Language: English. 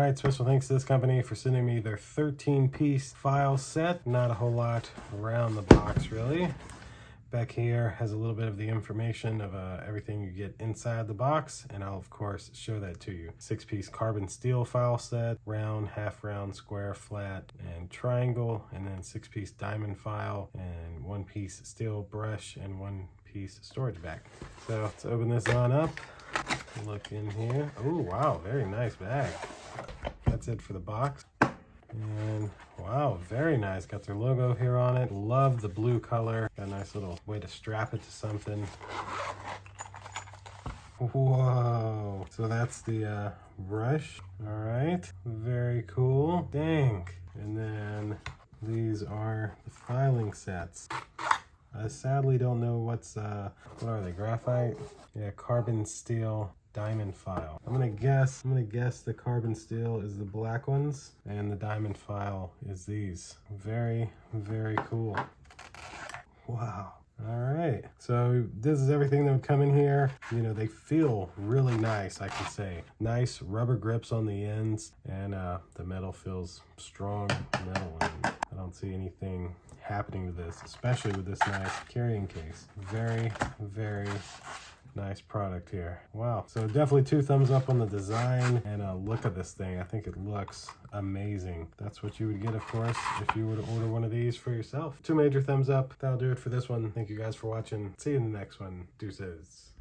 right, special thanks to this company for sending me their 13-piece file set. Not a whole lot around the box, really. Back here has a little bit of the information of everything you get inside the box, and I'll of course show that to you. 6-piece carbon steel file set, round, half round, square, flat, and triangle, and then 6-piece diamond file, and 1-piece steel brush, and 1-piece storage bag. So let's open this on up. Look in here. Oh wow, very nice bag. That's it for the box. And wow, very nice. Got their logo here on it. Love the blue color. Got a nice little way to strap it to something. Whoa. So that's the brush. All right. Very cool. Dang. And then these are the filing sets. I sadly don't know what are they? Graphite? Yeah, carbon steel diamond file. I'm gonna guess the carbon steel is the black ones and the diamond file is these. Very, very cool. Wow. All right, so this is everything that would come in here. You know, they feel really nice, I can say. Nice rubber grips on the ends, and the metal feels strong metal, and I don't see anything happening to this, especially with this nice carrying case. Very, very nice product here. Wow. So definitely 2 thumbs up on the design, and look at this thing. I think it looks amazing. That's what you would get, of course, if you were to order one of these for yourself. 2 major thumbs up. That'll do it for this one. Thank you guys for watching. See you in the next one. Deuces.